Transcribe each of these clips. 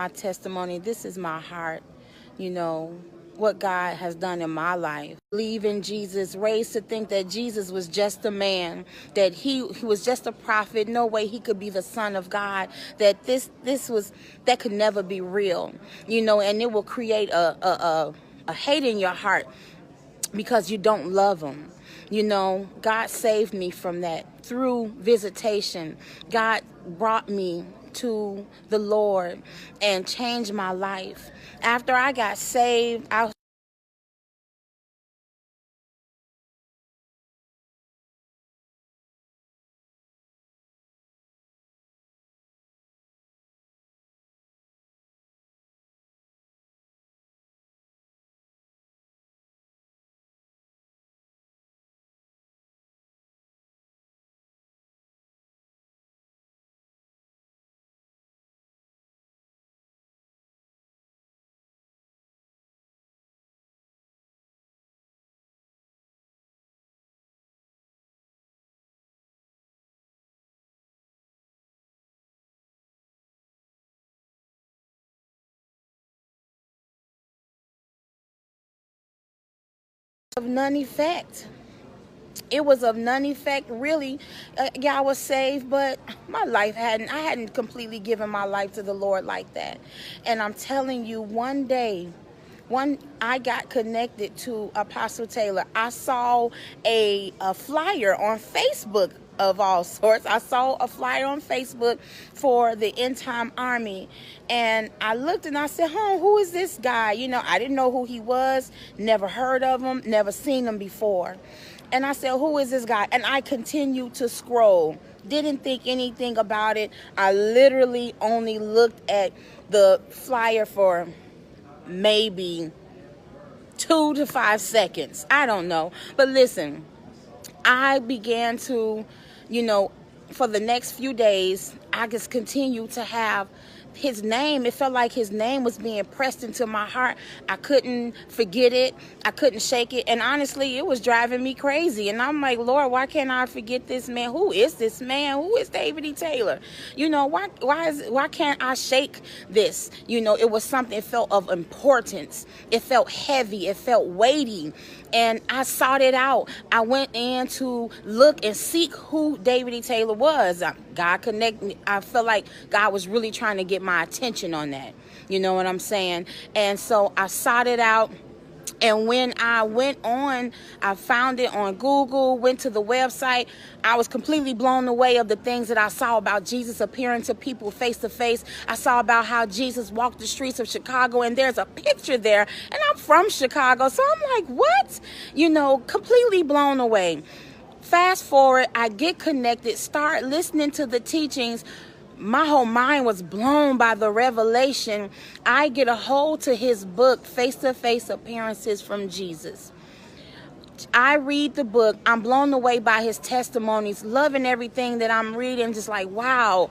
My testimony, this is my heart, you know, what God has done in my life. Believe in Jesus, raised to think that Jesus was just a man, that he was just a prophet. No way he could be the son of God, that that could never be real, you know, and it will create a hate in your heart because you don't love him. You know, God saved me from that through visitation. God brought me to the Lord and changed my life. After I got saved, I was of none effect. It was of none effect, really. Yeah, I was saved, but I hadn't completely given my life to the Lord like that. And I'm telling you, one day, I got connected to Apostle Taylor. I saw a flyer on Facebook of all sorts. I saw a flyer on Facebook for the End Time Army, and I looked and I said, who is this guy? You know, I didn't know who he was, never heard of him, never seen him before. And I said, who is this guy? And I continued to scroll. Didn't think anything about it. I literally only looked at the flyer for maybe 2 to 5 seconds. I don't know. But listen, I began to, you know, for the next few days, I just continued to have his name. It felt like his name was being pressed into my heart. I couldn't forget it. I couldn't shake it. And honestly, it was driving me crazy. And I'm like, Lord, why can't I forget this man? Who is this man? Who is David E. Taylor? You know, why can't I shake this? You know, it was something, it felt of importance. It felt heavy. It felt weighty. And I sought it out. I went in to look and seek who David E. Taylor was. God connected me. I felt like God was really trying to get my attention on that. You know what I'm saying? And so I sought it out. And when I went on, I found it on Google, went to the website. I was completely blown away of the things that I saw about Jesus appearing to people face to face. I saw about how Jesus walked the streets of Chicago, and there's a picture there. And I'm from Chicago, so I'm like, what? You know, completely blown away. Fast forward, I get connected, start listening to the teachings. My whole mind was blown by the revelation. I get a hold to his book, Face-to-Face Appearances from Jesus. I read the book. I'm blown away by his testimonies, loving everything that I'm reading, just like, wow,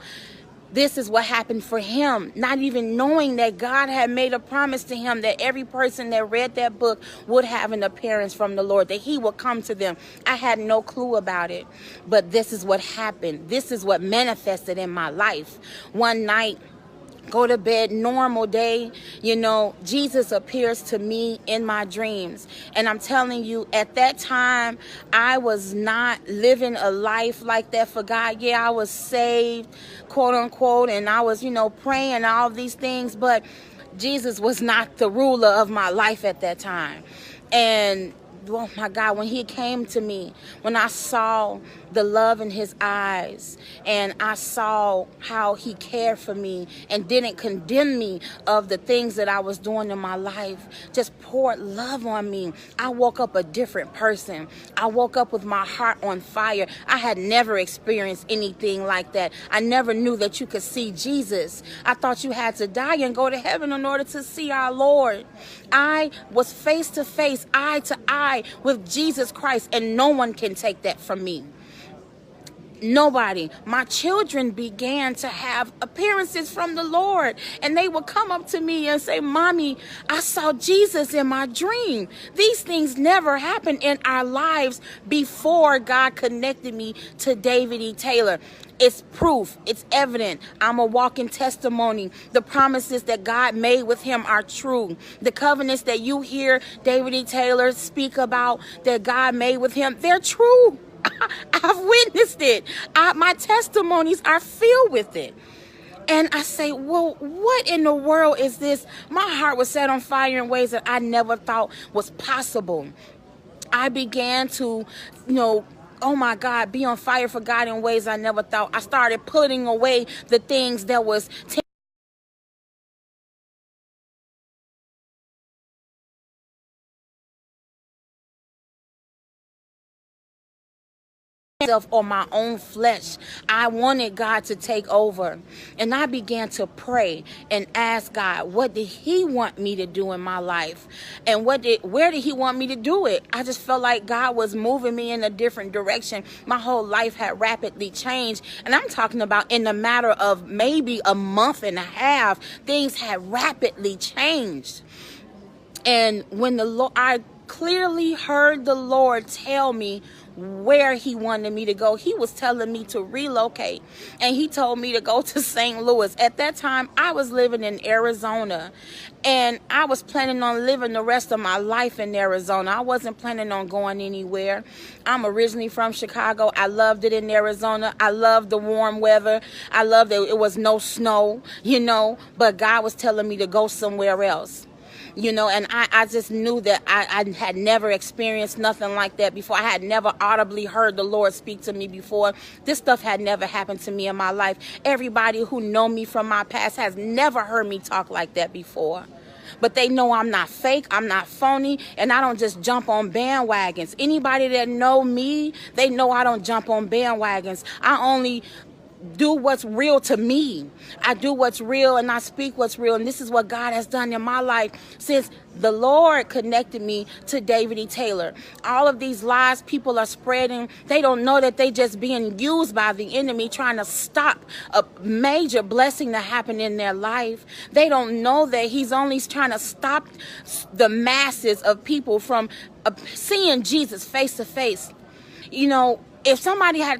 this is what happened for him. Not even knowing that God had made a promise to him that every person that read that book would have an appearance from the Lord, that he would come to them. I had no clue about it, but this is what happened. This is what manifested in my life. One night, go to bed, normal day, you know, Jesus appears to me in my dreams. And I'm telling you, at that time, I was not living a life like that for God. Yeah, I was saved, quote unquote, and I was, you know, praying and all these things, but Jesus was not the ruler of my life at that time. And oh my God, when he came to me, when I saw the love in his eyes, and I saw how he cared for me and didn't condemn me of the things that I was doing in my life, just poured love on me, I woke up a different person. I woke up with my heart on fire. I had never experienced anything like that. I never knew that you could see Jesus. I thought you had to die and go to heaven in order to see our Lord. I was face to face, eye to eye with Jesus Christ, and no one can take that from me. Nobody. My children began to have appearances from the Lord, and they would come up to me and say, "Mommy, I saw Jesus in my dream." These things never happened in our lives before God connected me to David E. Taylor. It's proof. It's evident. I'm a walking testimony. The promises that God made with him are true. The covenants that you hear David E. Taylor speak about that God made with him, they're true. I've witnessed it. My testimonies are filled with it. And I say, well, what in the world is this? My heart was set on fire in ways that I never thought was possible. I began to, oh my God, be on fire for God in ways I never thought. I started putting away the things that was or my own flesh. I wanted God to take over, and I began to pray and ask God, what did he want me to do in my life, and where did he want me to do it? I just felt like God was moving me in a different direction. My whole life had rapidly changed, and I'm talking about in the matter of maybe a month and a half, things had rapidly changed. And when I clearly heard the Lord tell me where he wanted me to go. He was telling me to relocate, and he told me to go to St. Louis. At that time, I was living in Arizona, and I was planning on living the rest of my life in Arizona. I wasn't planning on going anywhere. I'm originally from Chicago. I loved it in Arizona. I loved the warm weather. I loved that it was no snow, but God was telling me to go somewhere else. And I just knew that I had never experienced nothing like that before. I had never audibly heard the Lord speak to me before. This stuff had never happened to me in my life. Everybody who know me from my past has never heard me talk like that before. But they know I'm not fake, I'm not phony, and I don't just jump on bandwagons. Anybody that know me, they know I don't jump on bandwagons. I only do what's real to me. I do what's real, and I speak what's real. And this is what God has done in my life since the Lord connected me to David E. Taylor. All of these lies people are spreading, they don't know that they just being used by the enemy trying to stop a major blessing to happen in their life. They don't know that he's only trying to stop the masses of people from seeing Jesus face to face. If somebody had